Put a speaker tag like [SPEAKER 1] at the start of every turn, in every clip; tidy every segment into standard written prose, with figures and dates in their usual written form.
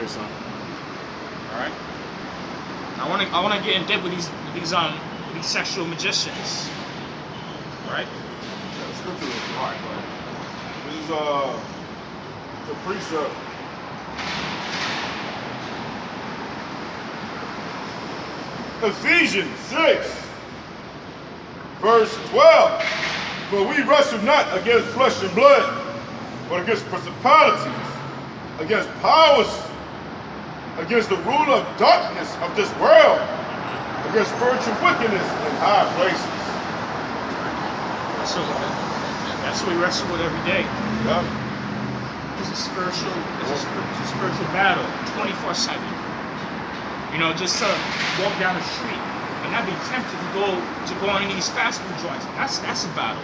[SPEAKER 1] Okay, son.
[SPEAKER 2] All right. I want to get in depth with these sexual magicians. Right.
[SPEAKER 1] Yeah, the scripture is right, but this is the precept. Ephesians 6, verse 12. For we wrestle not against flesh and blood, but against principalities, against powers, against the ruler of darkness of this world, against spiritual wickedness in high places.
[SPEAKER 2] So that's what we wrestle with every day.
[SPEAKER 1] Yep.
[SPEAKER 2] It's a spiritual battle, 24/7. You know, just to walk down the street and not be tempted to go on any of these fast food joints. That's a battle.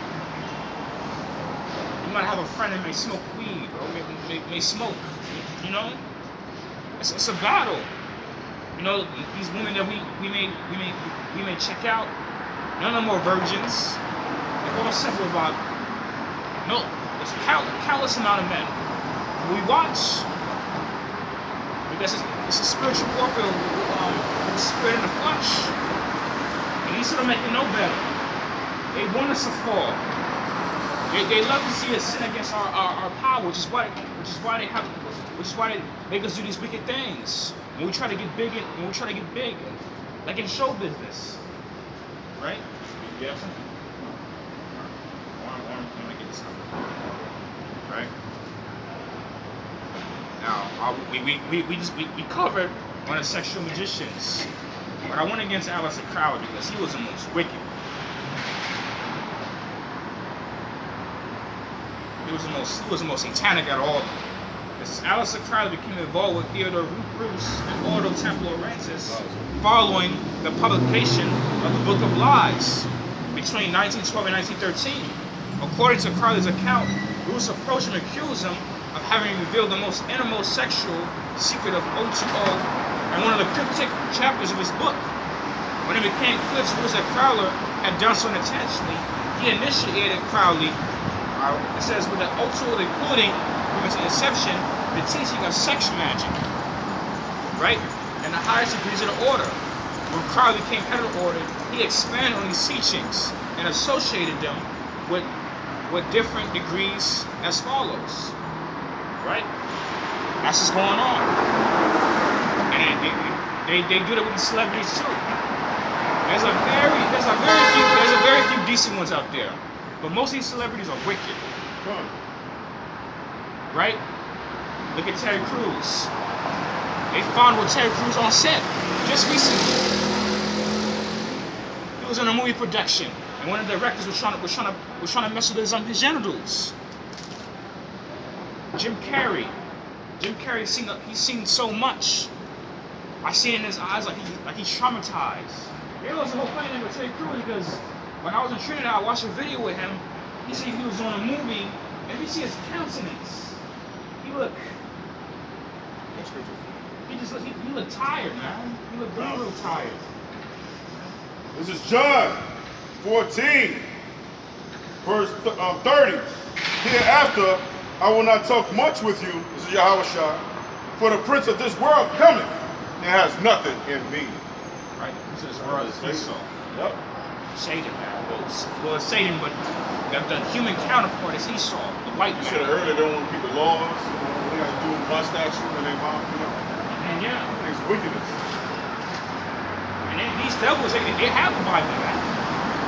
[SPEAKER 2] You might have a friend that may smoke weed or may smoke. You know, it's a battle. You know, these women that we may check out, none of them are virgins. They're all simple about no. There's countless amount of men. We watch. Because it's a spiritual warfare with the spirit and the flesh. And these don't make it no better. They want us to fall. They love to see us sin against our power, which is why they make us do these wicked things. When we try to get big, like in show business, right? You have something? I want to get this out. Right? Now, we covered one of the sexual magicians, but I went against Aleister Crowley because he was the most wicked. He was the most satanic out of all of them. This Aleister Crowley became involved with Theodore Roos and Ordo Templorensis following the publication of the Book of Lies between 1912 and 1913. According to Crowley's account, Roos approached him and accused him of having revealed the most innermost sexual secret of O2O in one of the cryptic chapters of his book. When it became clear to Roos that Crowley had done so intentionally, he initiated Crowley, it says, with an O2O, including, from its inception, the teaching of sex magic, right? And the highest degrees of the order. When Crowley became head of the order, he expanded on these teachings and associated them with different degrees as follows. Right? That's what's going on. And they do that with the celebrities too. There's a very few decent ones out there. But most of these celebrities are wicked. Right? Look at Terry Crews. They found with Terry Crews on set just recently. He was in a movie production, and one of the directors was trying to mess with his genitals. Jim Carrey. He's seen so much. I see in his eyes like he's traumatized. It was a whole funny thing with Terry Crews because when I was in Trinidad, I watched a video with him. He said he was on a movie, and you see his countenance. He looked tired, man. He looked real tired.
[SPEAKER 1] This is John 14, verse 30. Hereafter, I will not talk much with you, this is Yahushua, for the prince of this world cometh, and has nothing in me.
[SPEAKER 2] Right, this is world is Esau.
[SPEAKER 1] Yep.
[SPEAKER 2] Satan, man. Well, it's Satan, but the human counterpart is Esau, the white man.
[SPEAKER 1] You should have heard they don't want to keep the laws. They got to do mustache in their mouth, you know.
[SPEAKER 2] And yeah.
[SPEAKER 1] It's wickedness.
[SPEAKER 2] And these devils, they have the Bible, man.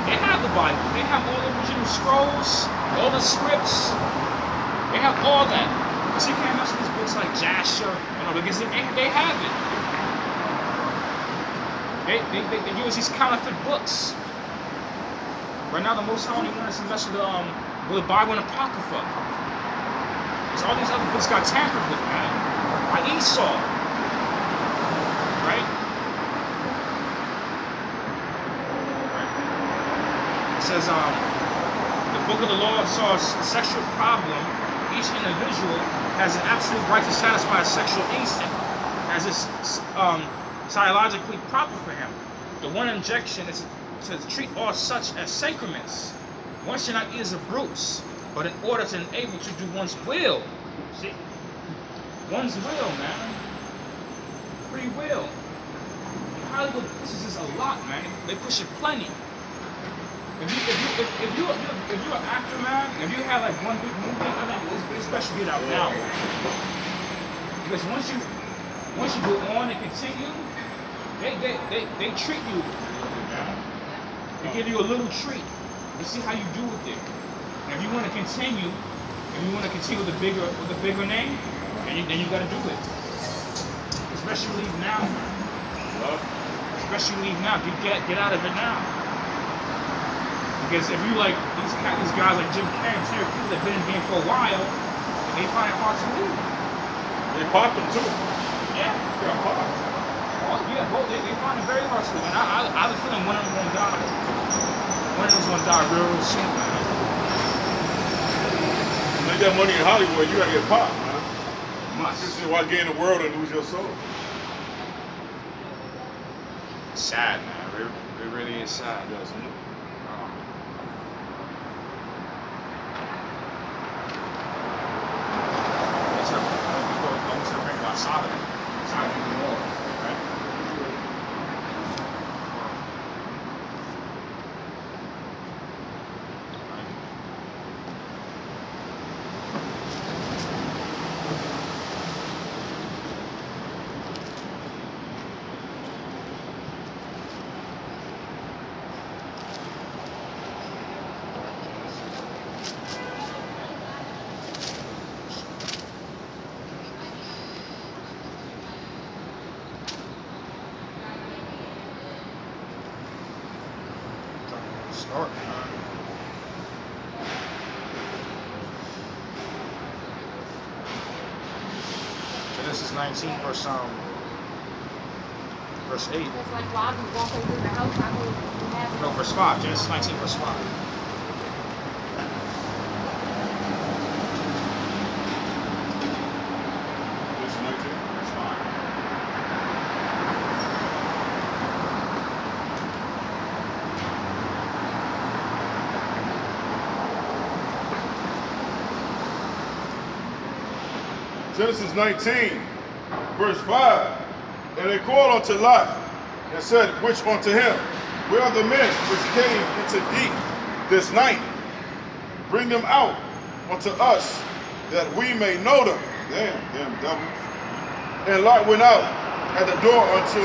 [SPEAKER 2] They have the Bible. They have all the original scrolls, all the scripts. They have all that. But you can't mess with these books like Jasher, you know, because they have it. They use these counterfeit books. Right now, the Most High only wants us to mess with the Bible and Apocrypha. Because all these other books got tampered with, man. By Esau. Right? It says, the book of the law saw a sexual problem. Each individual has an absolute right to satisfy a sexual instinct, as it's psychologically proper for him. The one injection is to treat all such as sacraments. One should not eat as a brutes, but in order to enable to do one's will. See? One's will, man. free will. Hollywood pushes this a lot, man. They push it plenty. If you're an actor, man, if you have like one big movie, I think especially get out now. Because once you go on and continue, they treat you. They give you a little treat. You see how you do with it. And if you want to continue, with the bigger name, then you got to do it. Especially leave now. Especially leave now. Get out of it now. Because if you like these guys like Jim Carrey and Terry Crews that have been in the game for a while, they find it hard to leave.
[SPEAKER 1] They popped them too.
[SPEAKER 2] Yeah.
[SPEAKER 1] Yeah, popped.
[SPEAKER 2] Oh, yeah, both. They find it very hard to leave. And I have a feeling one of them gonna die. One of them's gonna die real soon, man.
[SPEAKER 1] You make that money in Hollywood, you gotta get popped, man.
[SPEAKER 2] Must.
[SPEAKER 1] This is why gain the world and lose your soul.
[SPEAKER 2] Sad, man. It really is sad.
[SPEAKER 1] Yes, man.
[SPEAKER 2] Sodom. Sodom and Gomorrah, right? Start, man. Genesis 19, verse 8.
[SPEAKER 3] It's like while I was walking through the house, I was having.
[SPEAKER 2] No, verse 5. Genesis 19, verse 5.
[SPEAKER 1] Verse 19.
[SPEAKER 2] Verse 5.
[SPEAKER 1] Genesis 19, verse 5. And they called unto Lot and said, which unto him, where are the men which came into thee this night? Bring them out unto us, that we may know them. Damn devils. And Lot went out at the door unto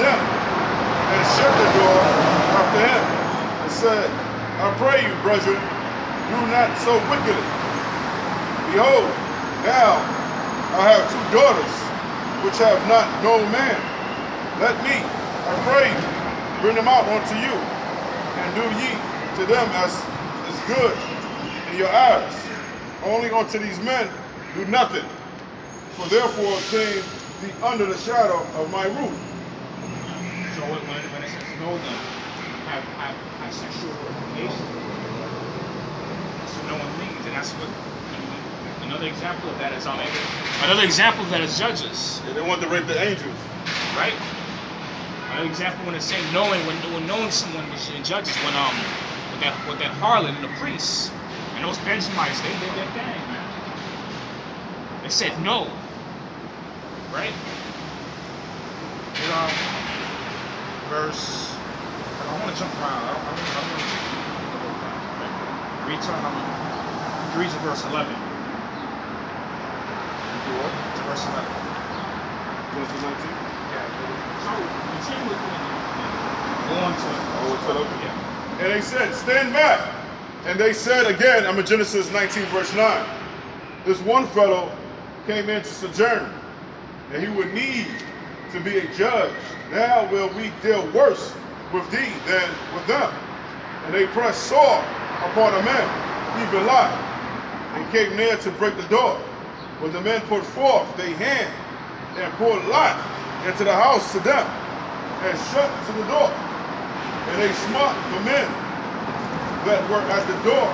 [SPEAKER 1] them, and shut the door after him, and said, I pray you, brethren, do not so wickedly. Behold, now I have two daughters, which have not known man. Let me, I pray you, bring them out unto you, and do ye to them as is good in your eyes. Only unto these men do nothing, for therefore came be under the shadow of my roof.
[SPEAKER 2] So when it says know them, have sexual relation, that's what no one means, and that's what another example of that is Judges.
[SPEAKER 1] Yeah, they want to rape the angels.
[SPEAKER 2] Right? Another example when it's saying knowing when knowing someone was in Judges with that harlot and the priests and those Benjamites, they did their thing, man. They said no. Right? Verse. I want to jump around. I want to read to verse 11. To verse 11.
[SPEAKER 1] Genesis 19.
[SPEAKER 2] So continue with go on to yeah.
[SPEAKER 1] And they said, stand back. And they said again, I'm in Genesis 19, verse 9. This one fellow came in to sojourn, and he would need to be a judge. Now will we deal worse with thee than with them. And they pressed sore upon the men, even Lot, and came near to break the door. When the men put forth their hand and poured Lot into the house to them, and shut to the door. And they smote the men that were at the door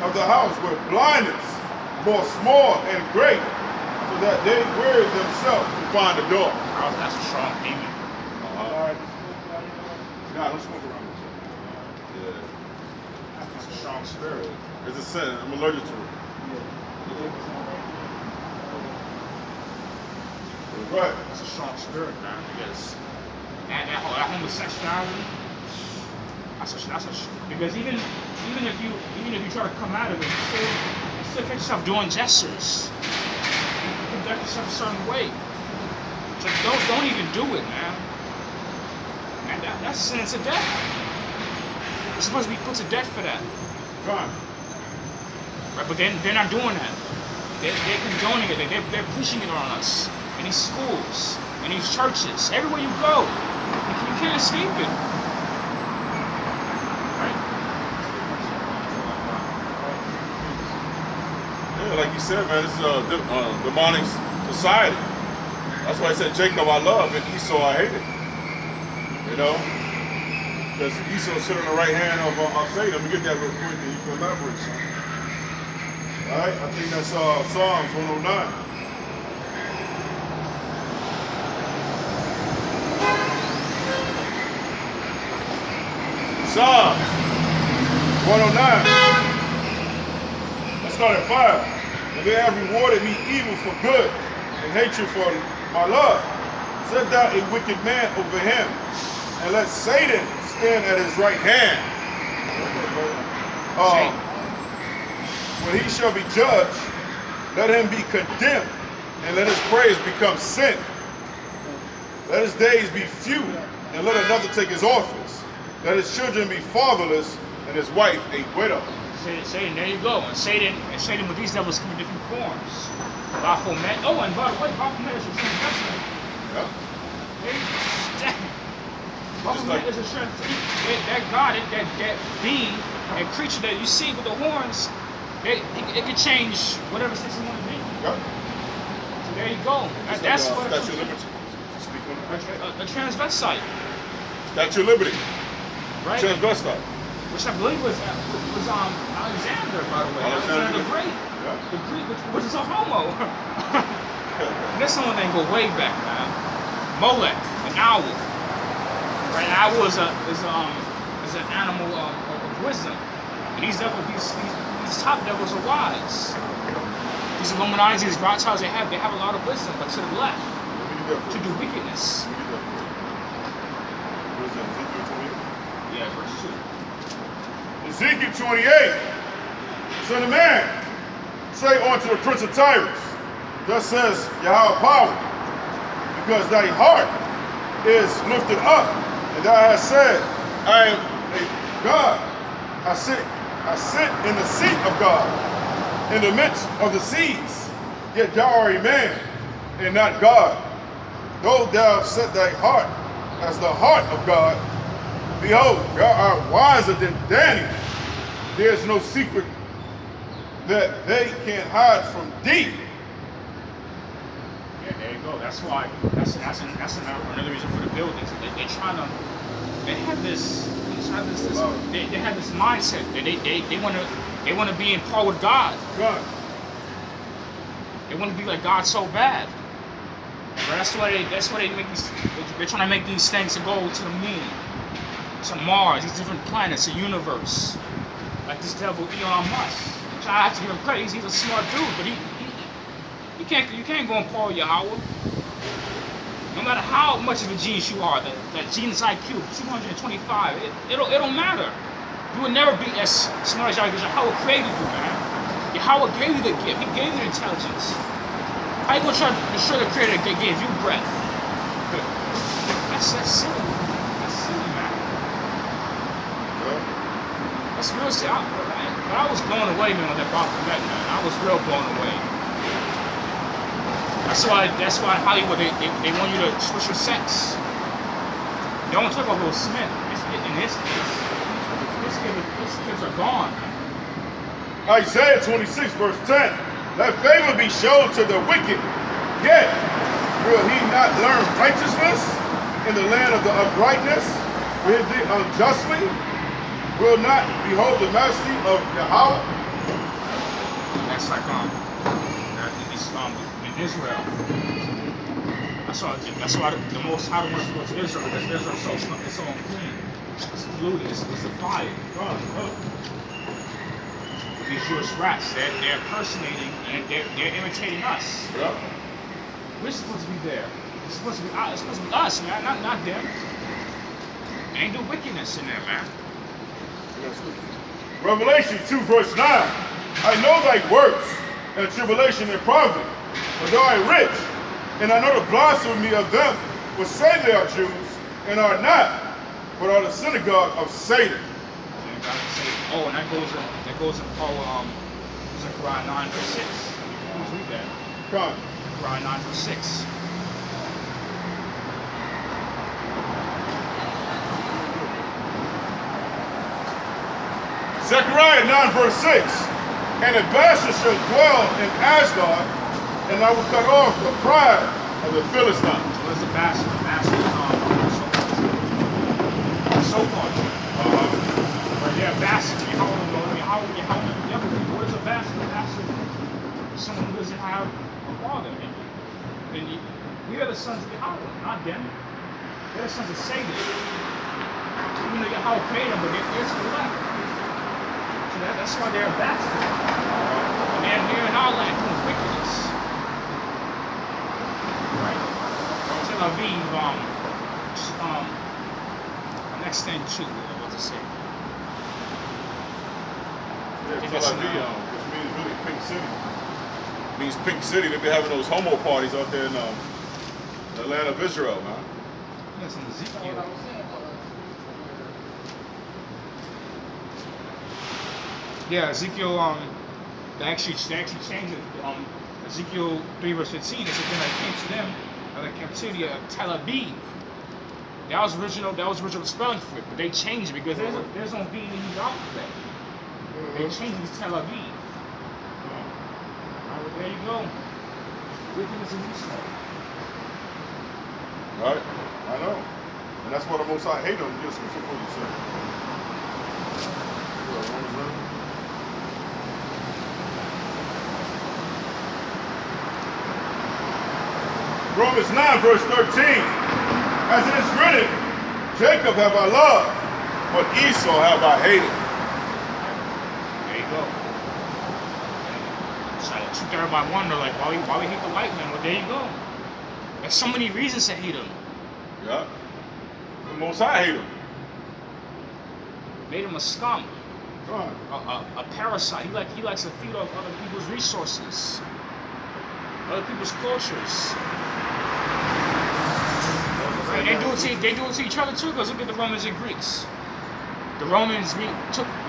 [SPEAKER 1] of the house with blindness, both small and great, so that they wearied themselves to find the door.
[SPEAKER 2] That's a strong demon.
[SPEAKER 1] Nah, don't smoke around this. Yeah.
[SPEAKER 2] That's a strong spirit.
[SPEAKER 1] It's a sin. I'm allergic to it. Right.
[SPEAKER 2] It's a strong spirit, man. Because that homosexuality, because even if you try to come out of it, you still catch yourself doing gestures. You conduct yourself a certain way. So don't even do it, man. And that's a sentence of death. You're supposed to be put to death for that.
[SPEAKER 1] Right.
[SPEAKER 2] Right? But they're not doing that. They're condoning it. They're pushing it on us. In these schools, in these churches, everywhere you go, you can't escape it. Right?
[SPEAKER 1] Yeah, like you said, man, this is a demonic society. That's why I said Jacob I love and Esau I hated. You know? Because Esau sitting on the right hand of Satan. Let me get that real quick and you can elaborate something. Alright, I think that's Psalms 109. Psalms 109. Let's start at 5. And they have rewarded me evil for good and hatred for my love. Set thou a wicked man over him, and let Satan stand at his right hand. When he shall be judged, let him be condemned, and let his praise become sin. Let his days be few, and let another take his office. Let his children be fatherless, and his wife a widow.
[SPEAKER 2] Satan, there you go. And Satan with these devils come in different forms. Baphomet. Oh, and by the way, Baphomet is a transvestite.
[SPEAKER 1] Yeah.
[SPEAKER 2] Baphomet is a transvestite. That God, that being, that creature that you see with the horns, it can change whatever sex you want to be.
[SPEAKER 1] Yeah.
[SPEAKER 2] So there you go. That's what
[SPEAKER 1] Statue of Liberty. Speak on
[SPEAKER 2] a transvestite.
[SPEAKER 1] Statue of Liberty.
[SPEAKER 2] Right?
[SPEAKER 1] Transvestite.
[SPEAKER 2] Which I believe was Alexander, by the way. Alexander the Great.
[SPEAKER 1] Yeah.
[SPEAKER 2] The Greek, which is a homo. This one thing go way back, man. Molech, an owl. Right, an owl is an animal of wisdom. And these top devils are wise. These Illuminati, these Rothschilds, they have a lot of wisdom, but to the left, to do wickedness. Yeah, verse 2.
[SPEAKER 1] Ezekiel 28. Son of man, say unto the prince of tyrants, thus says Yahweh power, because thy heart is lifted up, and thou hast said, I am a God. I sit in the seat of God, in the midst of the seas. Yet thou art a man, and not God. Though thou set thy heart as the heart of God, behold, thou art wiser than Daniel. There is no secret that they can't hide from thee.
[SPEAKER 2] Yeah, there you go. That's why. That's another reason for the buildings. They have this mindset that they want to be in par with God.
[SPEAKER 1] God.
[SPEAKER 2] They want to be like God so bad. Right? That's why they make these. They're trying to make these things to go to the moon, to Mars, these different planets, a universe. Like this devil Elon Musk. Which I have to give him credit. He's a smart dude, but you can't go and par with Yahweh. No matter how much of a genius you are, that genius IQ 225, it don't matter. You will never be as smart as Yahweh because Yahweh created you, man. Yahweh gave you the gift. He gave you the intelligence. How you gonna try to destroy the creator that gave you breath? That's silly. That's silly, man. That's real silly. But I was blown away, man, when that Baphomet, man. I was real blown away. That's why Hollywood they want you to switch your sex. They don't talk about Will Smith. In his case, his kids are gone.
[SPEAKER 1] Isaiah 26 verse 10. Let favor be shown to the wicked, yet will he not learn righteousness in the land of the uprightness? Will he deal unjustly? Will not behold the majesty of Yahweh?
[SPEAKER 2] That's like in Israel. That's why the Most High wants to go to Israel, because Israel's so unclean. It's polluted. It's a fire. These Jewish rats, they're impersonating and they're imitating us.
[SPEAKER 1] Yeah.
[SPEAKER 2] We're supposed to be there. It's supposed to be us, man, not them. Ain't no wickedness in there, man.
[SPEAKER 1] Revelation 2 verse 9. I know thy works and tribulation and poverty, but thou art rich, and I know the blasphemy of them which say they are Jews and are not, but are the synagogue of Satan.
[SPEAKER 2] Oh, and that goes in Quran 9 verse 6. Please read that.
[SPEAKER 1] Come.
[SPEAKER 2] Quran 9 verse 6.
[SPEAKER 1] Zechariah 9 verse 6. And a bastard shall dwell in Ashdod, and I will cut off the pride of the Philistines.
[SPEAKER 2] So what's the bastard? The bastard is so far. But they're a bastard. What is a bastard? A bastard is someone who doesn't have a father. And we are the sons of Yahweh, not them. They're the sons of Satan. Even though Yahweh created them, but they're still left. So that's why they're a bastard. And they're in our land doing wickedness. Right? Tel Aviv, next thing to what to say.
[SPEAKER 1] Yeah, Tel Aviv, which means really Pink City. It means Pink City. They be having those homo parties out there in the land of Israel, man.
[SPEAKER 2] Yes, in Ezekiel. Yeah, Ezekiel, they actually changed it. Ezekiel 3 verse 15, it said, then I came to them of the captivity of Tel Aviv. That was original spelling for it, but they changed it because there's no V in the Hebrew alphabet. They changed it to Tel Aviv. Alright, well, there you go. Wickedness of ESAU.
[SPEAKER 1] Right? I know. And that's why the Most High hate them. Just for you, sir. Romans 9 verse 13. As it is written, Jacob have I loved, but Esau have I hated.
[SPEAKER 2] There you go. So everybody wonder, like, why we hate the white man? Well, there you go. There's so many reasons to hate him.
[SPEAKER 1] Yeah. The Most High hate him.
[SPEAKER 2] Made him a scum. A parasite. He likes to feed off other people's resources, other people's cultures. Right? They do it to each other too. Because look at the Romans and Greeks. The Romans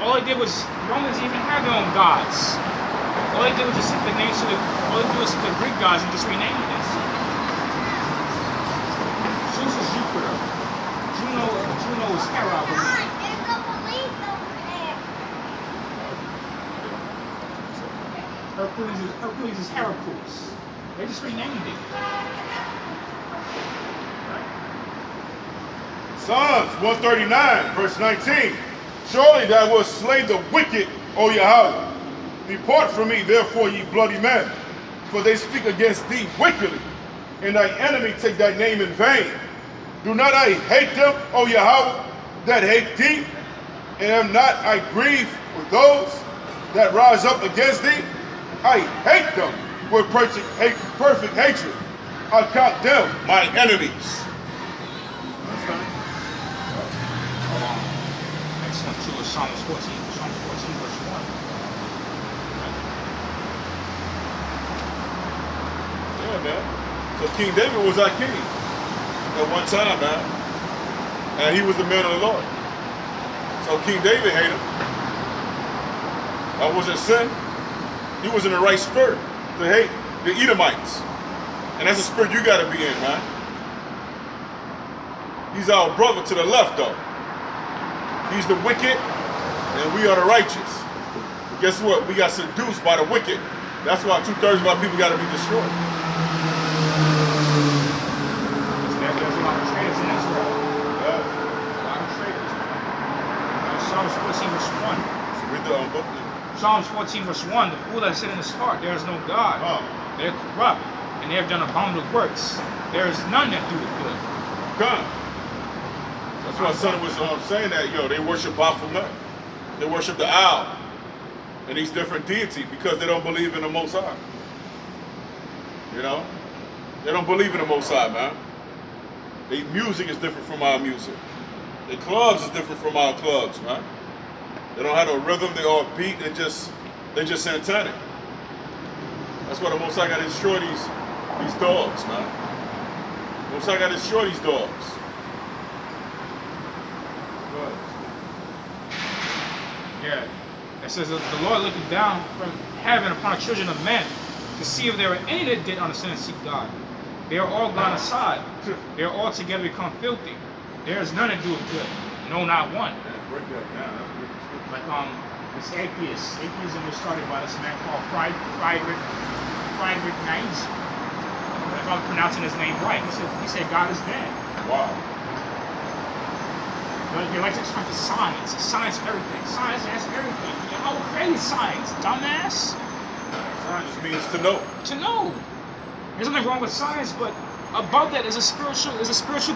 [SPEAKER 2] all they did was even have their own gods. All they did was just take the names of the Greek gods and just rename it. Zeus is Jupiter. Juno is Hera. Hercules is Heracles. They just renamed it.
[SPEAKER 1] Psalms 139 verse 19. Surely thou wilt slay the wicked, O Yahweh. Depart from me, therefore, ye bloody men, for they speak against thee wickedly, and thy enemy take thy name in vain. Do not I hate them, O Yahweh, that hate thee? And am not I grieved with those that rise up against thee? I hate them with perfect hatred. I count them my enemies.
[SPEAKER 2] Next one too is Psalms 14 verse 1.
[SPEAKER 1] Yeah, man. So King David was our king at one time, man. And he was the man of the Lord. So King David hated him. That wasn't sin. He was in the right spirit to hate the Edomites. And that's the spirit you got to be in, man. He's our brother to the left, though. He's the wicked, and we are the righteous. But guess what? We got seduced by the wicked. That's why 2/3 of our people got to be destroyed.
[SPEAKER 2] There's a lot of traitors in Israel.
[SPEAKER 1] Yeah.
[SPEAKER 2] A lot of traitors. Psalms 14 verse 1.
[SPEAKER 1] So read the book.
[SPEAKER 2] Psalms 14 verse 1. The fool that said in his heart, there is no God. They're corrupt, and they have done abominable works. There is none that do it good.
[SPEAKER 1] God. That's why son was saying that, they worship Baphomet. They worship the owl and these different deities because they don't believe in the Most High. They don't believe in the Most High, man. Their music is different from our music. Their clubs is different from our clubs, man. They don't have no rhythm. They all beat. They just satanic. That's why the Most High got to destroy these dogs, man. The Most High got to destroy these dogs.
[SPEAKER 2] Yeah. It says that the Lord looking down from heaven upon the children of men to see if there were any that did understand and seek God. They are all gone aside. They are all together become filthy. There is none that doeth good. No, not one.
[SPEAKER 1] Break that down.
[SPEAKER 2] Like this atheism was started by this man called Friedrich Nietzsche. If I'm pronouncing his name right, he said God is dead.
[SPEAKER 1] Wow.
[SPEAKER 2] They like to turn to science. Science everything. Science has everything. How created science, dumbass?
[SPEAKER 1] Science just means to know.
[SPEAKER 2] To know. There's nothing wrong with science, but above that is a spiritual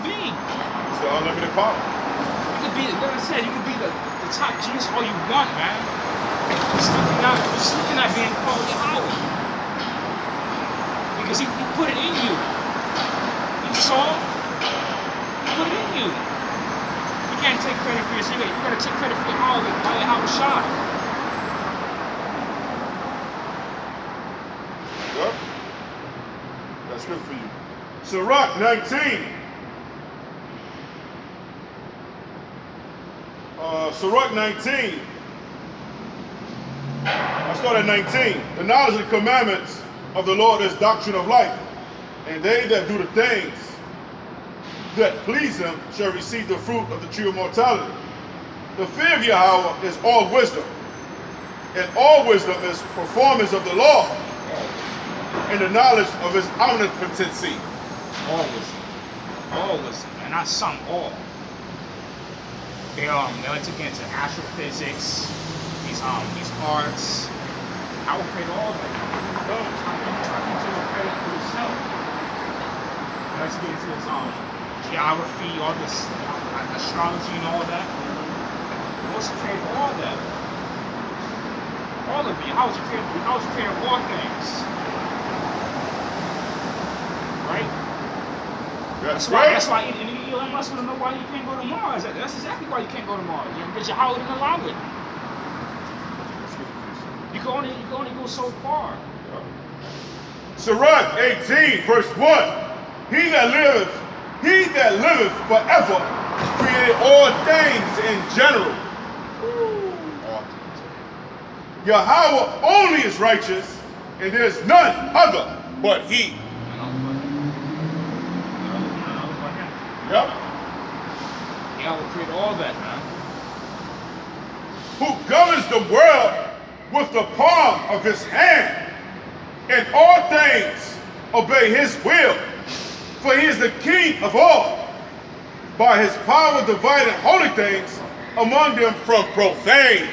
[SPEAKER 2] being.
[SPEAKER 1] It's the unlimited power.
[SPEAKER 2] You could be, like I said, you could be the top genius all you want, man. You're still not being called Yahweh. Because he put it in you. You saw? He put it in you. You can't take credit for yourself. You gotta take credit for Yahweh Shai.
[SPEAKER 1] Yep. That's good for you. Sirach 19. Sirach 19. I start at 19. The knowledge of the commandments of the Lord is doctrine of life, and they that do the things that please him shall receive the fruit of the tree of mortality. The fear of Yahweh is all wisdom, and all wisdom is performance of the law, and the knowledge of his omnipotency.
[SPEAKER 2] All wisdom, and not some, all. They like to get into astrophysics, these arts. I will create all of them. I can do a credit for yourself. Let's get into this geography, all this astrology and all that. Let's create all that. All of you. How would you create all things? Right?
[SPEAKER 1] That's
[SPEAKER 2] why Elon Musk want to know why you can't go to Mars. That's exactly why you can't go to Mars. Because Yahweh didn't allow it. You can only go so far.
[SPEAKER 1] Sirach 18, verse 1. He that liveth forever created all things in general. All things. Yahweh only is righteous, and there is none other but he. Yep.
[SPEAKER 2] Yahweh created all that, man.
[SPEAKER 1] Who governs the world with the palm of his hand, and all things obey his will, for he is the king of all. By his power divided holy things among them from profane.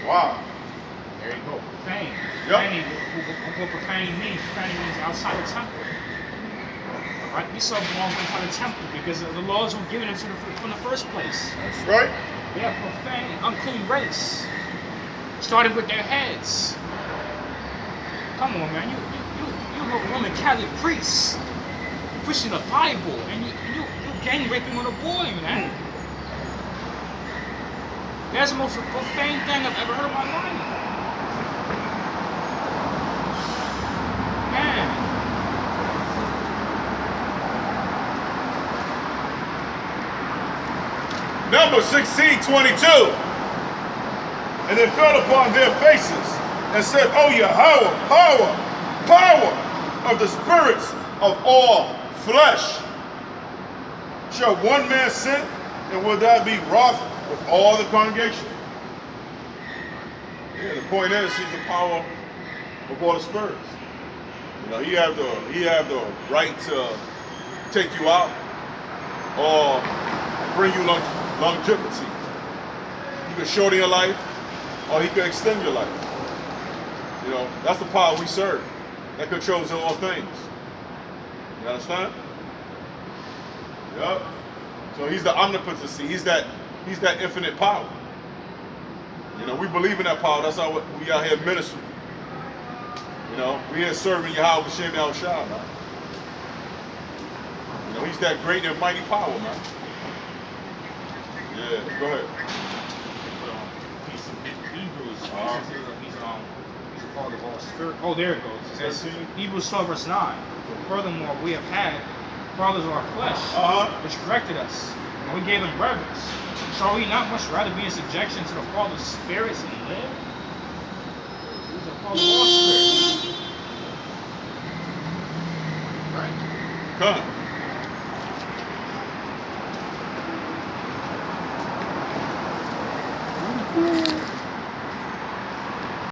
[SPEAKER 1] Wow.
[SPEAKER 2] There you go, profane.
[SPEAKER 1] Yep.
[SPEAKER 2] What profane means outside the temple. Right? Esau belongs inside the temple because the laws were given into from the first place.
[SPEAKER 1] That's right.
[SPEAKER 2] They are profane, unclean race. Starting with their heads. Come on, man. You a Roman Catholic priest. You're preaching the Bible, and you gang raping on a boy, man. That's the most profane thing I've ever heard in my life. Man.
[SPEAKER 1] Number 16:22. And they fell upon their faces and said, O Yahweh, power of the spirits of all flesh. Shall one man sin, and will that be wroth with all the congregation? Yeah, the point is, he's the power of all the spirits. You know, he have the right to take you out or bring you longevity. You can shorten your life, or he can extend your life. You know, that's the power we serve that controls all things. You understand? Yep. So he's the omnipotency. He's that infinite power. You know, we believe in that power. That's how we out here ministering. You know, we here serving Yahweh Shem Yahweh Shai, man. You know, he's that great and mighty power, man. Yeah, go ahead.
[SPEAKER 2] He's Hebrews. He's the father of all spirit. Oh, there it goes. It says
[SPEAKER 1] 13.
[SPEAKER 2] Hebrews 12 verse 9. Furthermore, we have had fathers of our flesh, which corrected us, and we gave them reverence. Shall we not much rather be in subjection to the Father of spirits and live? He's the Father of all spirits. Right?
[SPEAKER 1] Come.